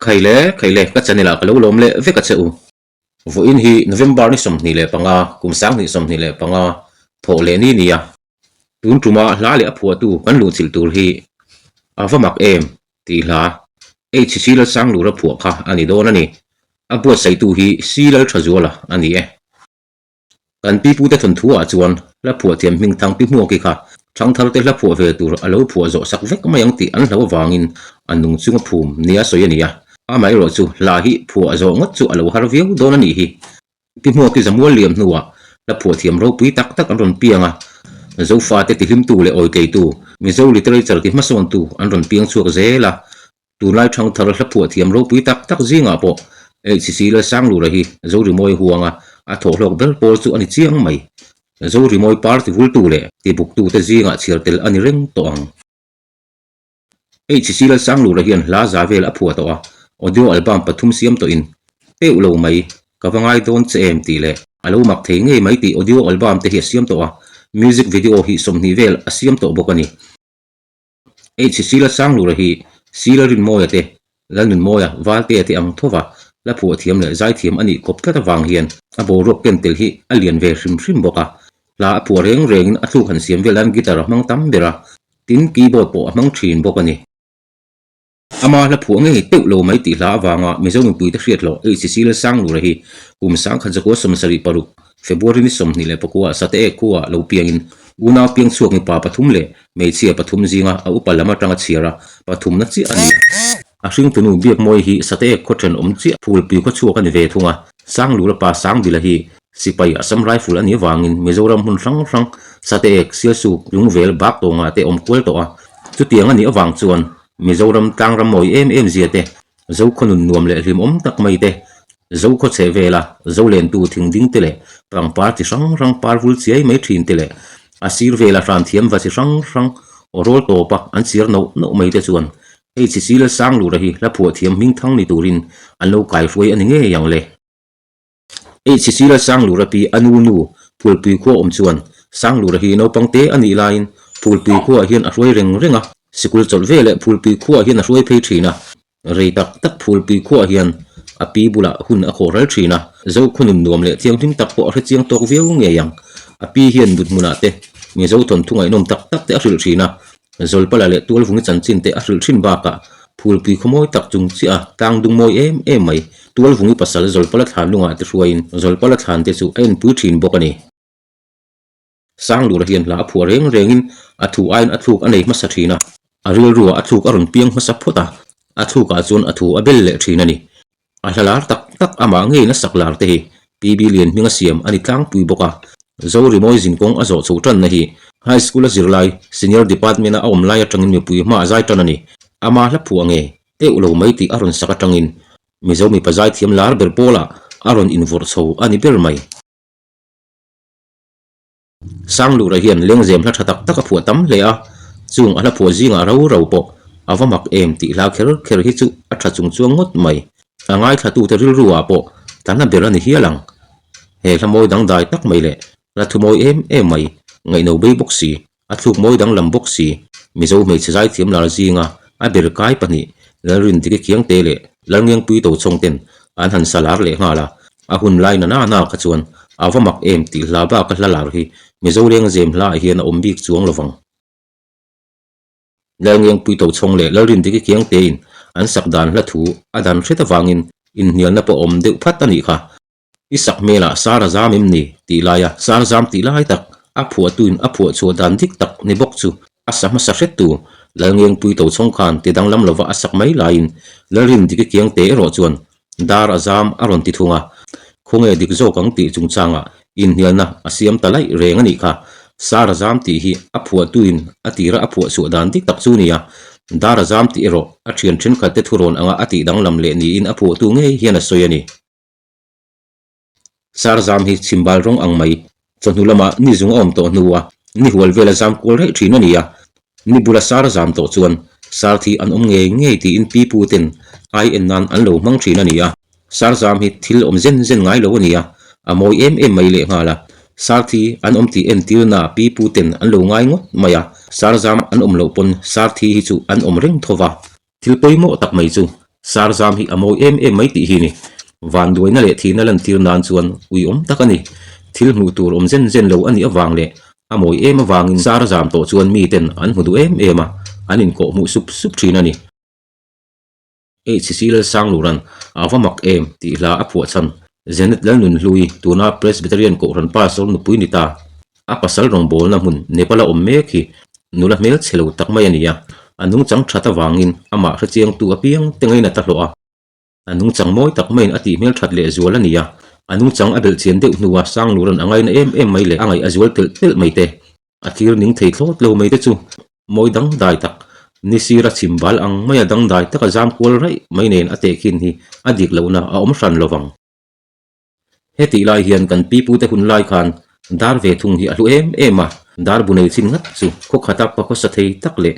khaile ka chanela ka lo lom le ve ka cheu vo in hi November ni som ni le panga kumsang ni som ni le panga tho le ni nia tun tuma hla le aphu tu kan lu chil tur hi avamak em ti hla HC la sang lu ra phu kha ani do na ni abu sai tu hi silal thazola ani e kan pi pu te thon thu a chuan la phu thiam ming thang pi mu ki kha thang thar te la phu ve tur alo phu zo sak vek mayang ti an hlo wangin anung chunga phum nia soyania amai ro chu la hi phu azo ngot chu alo har viu do na ni hi pi mu ki zamwal liam nuwa la phu thiam ro pui tak tak an ron pianga zo fa te ti him tu le oi ke tu mi zo literature ki mason tu an ron piang chuak zela tu lai thang thar la phu thiam ro pui tak tak zinga po HC la sang lu ra hi zo ri moi huanga a tho hlok bel pol chu ani chiang mai zo ri moi party vul tu le ti buk tu te zinga chirtel ani reng to ang HC la sang lu ra hian la za vel a phu to a audio album pathum siam to in te ulo mai kawangai don che em ti le alo mak thei nge mai ti audio album te hi siam to a music video hi somni vel a siam to bokani HC la sang lu ra hi silarin moya te lanin moya valte te ang thova la phu thiam le zai thiam ani kop ta wang hian a bo rok ken tel hi alien ve hrim hrim boka la phu reng reng in a thu khan siam velan guitar mang tam bera tin keyboard po mang thin bokani ama la phu nge te lo mai ti la wanga mizo mi pui ta hriat lo HC la sang lu ra hi kum sang khan jako somsari paru February ni som ni le pakua sate kuwa lo piangin una piang chuak ni pa pathum le mei chia pathum zinga a upalama tanga chira pathum na chi ani a hring tunu biak moi hi sate khothen chi phul pi ko chuak ani ve thunga sang lu la pa sang dila hi sipai asam rifle ani wangin mizoram hun rang sate ek siasu lung vel bak to nga te kwel to a chu tiang ani awang chuan mizoram tangram moi em ziate zo khonun nuam le rim tak mai te zo kho che vela zo len tu thing ding tele prang party rang par vul chiai mai thin tele asir vela ran thiam va chi rang orol to pa an sir no mai te chuan HC la sang lu ra hi la phu thiam ming thang ni turin an lo kai foi ani nge yang le HC la sang lu ra pi anu nu phul pi kho chuan sang lu ra hi no pangte ani lain phul pi kho hian a roi renga sikul chol vele phul pi kho hian a roi phei thina rei tak phul pi kho hian api bula hun a khoral thina zo khunun nuam le thiang ting tak po a chiang tok viau nge yang api hian but muna te mi zo ton thungai nom tak te a ril thina zol pala le tual vungi chan chin te a ril thin ba ka phul pi khomoi tak chung chi a tang dung moi em mai tual vungi pasal zol pala than lunga te ruain zol pala than te chu en pu thin bokani sang lu ra hian la phu reng rengin a thu ain a thuk anei ma sa thina a ril ruwa a thuk aron piang ma sa phota a thuk a chun a thu a bel le thina ni a halar tak ama nge na saklar te hi PB lian minga siam ani tlang pui boka zo ri moi jin kong azo chu tran na hi high school a zirlai senior department a om lai atangin mi pui ma zai tan ani ama la phu ange te ulo mai ti aron saka tangin mizo mi pazai thiam lar ber pola aron invor chho ani ber mai sang lu ra hian leng zem la thatak tak a phu tam le a chung ala phu zinga ro po avamak em ti la kher hi chu a tha chung chuang ngot mai angai thatu te ril ruwa po tana berani hialang he hlamoi dang dai tak mai le la thumoi em mai ngai no be boxi a thuk moi dang lam boxi mizo mei chai thiam lar zinga a ber kai pani la rin ti kiang te le langyang pui to chong ten an han salar le ngala a hun lai na ka chuan avamak em ti la ba ka hlalar hi mizo leng zem la hian a ombik chuang lowang langyang pui to chong le la rin ti kiang te in an sakdan la thu adan reta wangin in hian na po om de phat ani kha isak mela sara zamim ni ti laya sar zam ti lai tak a phu tuin a phu chu dan dik tak ni bok chu asama sa ret tu langeng pui to chong khan ti dang lam lova asak mai lain larin dik kiang te ro chuan dar azam aron ti thunga khonge dik zo kang ti chung changa in hian na asiam talai reng ani kha sara zam ti hi a phu tuin atira a phu chu dan dik tak chu nia dar azam ti ero a thian thin kha te thuron anga ati dang lam le ni in a phu tu nge hian a soyani sar zam hi chimbal rong ang mai chonulama ni zung om to nuwa ni hual vela zam kul rei thina nia ni bula sar zam to chuan sar thi an nge ti in pi pu ten ai en nan an lo mang thina nia sar zam hi thil om zen ngai lo nia a moi em mai le ngala sar thi an ti en tir na pi pu ten an lo ngai ngot maya sar zam an lo pon sar thi hi chu an reng thova thil poimo tak mai chu sarzam hi amoi em mai ti hi ni van duai na le thi na lan tir nan chuan ui takani thil hmu tur zen lo ani awang le amoi awangin sarzam to chuan mi ten an hudu a anin ko mu sup thina ni HCL sang luran avamak ti la apua chan zenet lan nun hlui tuna presbyterian ko ran pasol nu pui ni ta apasal rong bol na mun nepala omme khi nula mel chelo tak mai ania anung chang thata wangin ama hrachiang tu apiang tengai na ta hloa anung chang moi tak main ati mel that le zual ania anung chang abel chen de nuwa sang luran angai na mai le angai azwal tel mai te athir ning thei thlot lo mai te chu moi dang dai tak nisira chimbal ang maya dang dai taka jam kul rai mai nen ate khin hi adik lo na a om ran lovang heti lai hian kan pi pu te hun lai khan dar ve thung hi alu ema dar bunei chin ngat chu kho khata pa ko sa thei tak le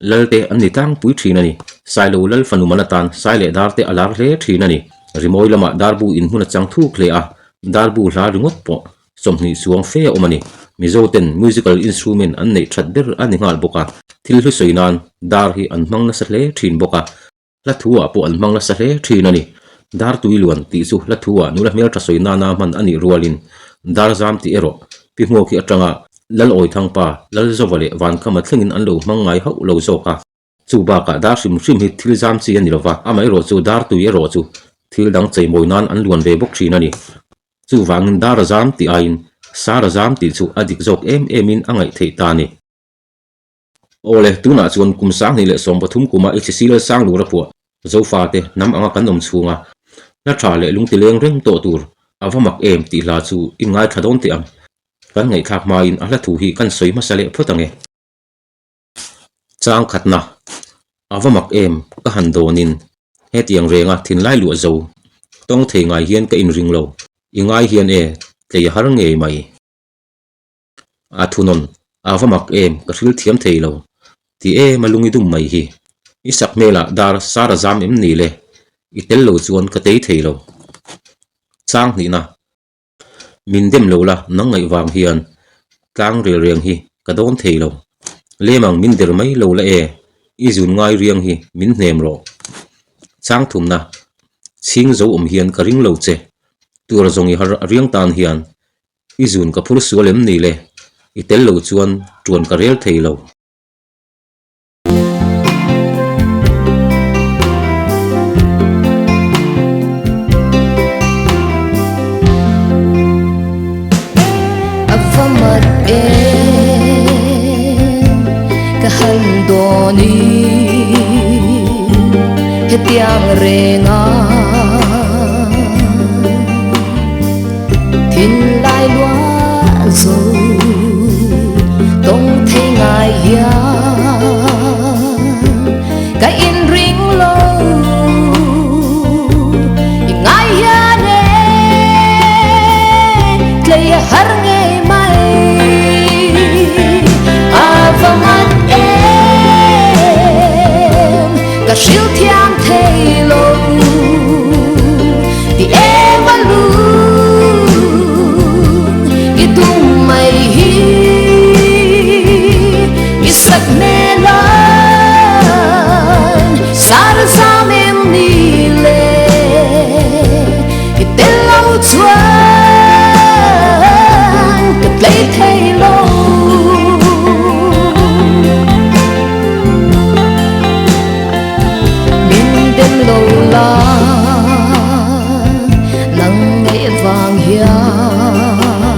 lalte anni tang pui thina ni sailo lal fanu manatan saile dar te alar le thina ni rimoi lama dar bu in huna chang thu khle a dar bu hla ringot po somni suang fe omani mizoten musical instrument an nei that ber ani ngal boka thil hu soinan dar hi an mang na sa hle thin boka la thuwa po an mang na sa hle thina ni dar tuiluan ti chu la thuwa nula mel tra soina na man ani rualin dar zam ti ero pi ngo ki atanga lal oi thang pa lal zovale van kama thlengin an lo mangai hau lo zoka chu ba ka dar sim hi thil zam chi ani lova amai ro chu dar tu ero chu thil dang chei moinan an luan ve bok thina ni chu wangin dar zam ti ain sara zam ti chu adik zok in angai thei ta ni ole tuna chuan kum sang ni le som pathum kuma HCL sang lu rapua zo fa te nam anga kan nom chunga na tha le lung ti leng rem to tur avamak ti la chu ingai thadon ti am kan ngai thak ma in ala thu hi kan soi masale photange chang khatna avamak ka han donin hetiang renga thin lai lu zo tong thei ngai hian ka in ring lo ingai hian tlei har nge mai athunon avamak ka thil thiam thei lo ti malungi dum mai hi isak mela dar sara zam ni le itel lo chuan ka tei thei lo chang ni na min dem lo la nang ngai wang hian tlang rel riang hi ka don thei lo lemang min der mai lo la izun ngai riang hi min hnem ro chang thum na ching zo hian ka ring lo che tur zongi har riang tan hian izun ka phur sualem ni le itel lo chuan tuan ka rel thei lo avamat kahandoni hetiang renga tin lai lua zo tong thei ngai ya ka in ring lo ingai ya ne klei har nge mai avamat ka shil thiam thei lo ti evalu idum mai hi isak melan sar zamem ni le itelau chuan ka play thei lo lo la nang ngai vang hian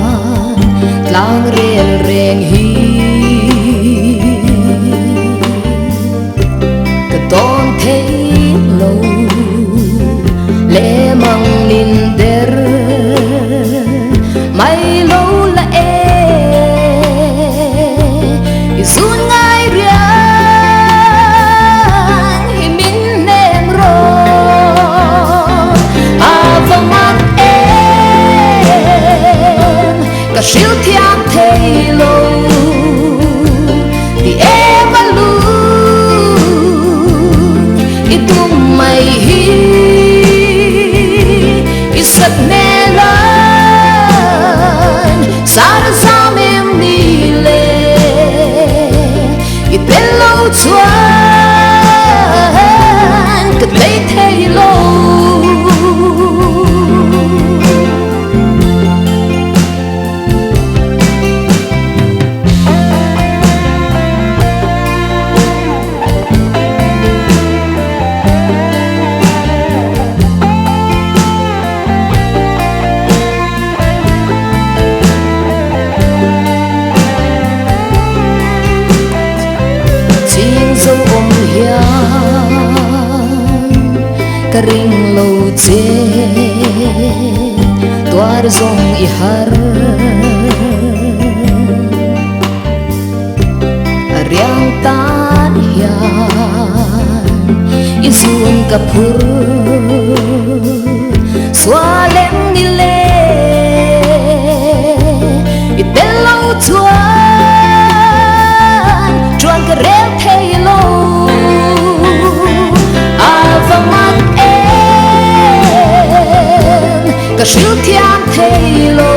tlang rel reng hi ka don thei lo le mang nin der mai lo la izun ngai ria ka shil thiam thei lo ti evalu idum mai hi zong i har riang tan hian i zuan ka phur swalem ni le i telo chuan ka rel thei lo avamat em ka shil thiam thei lo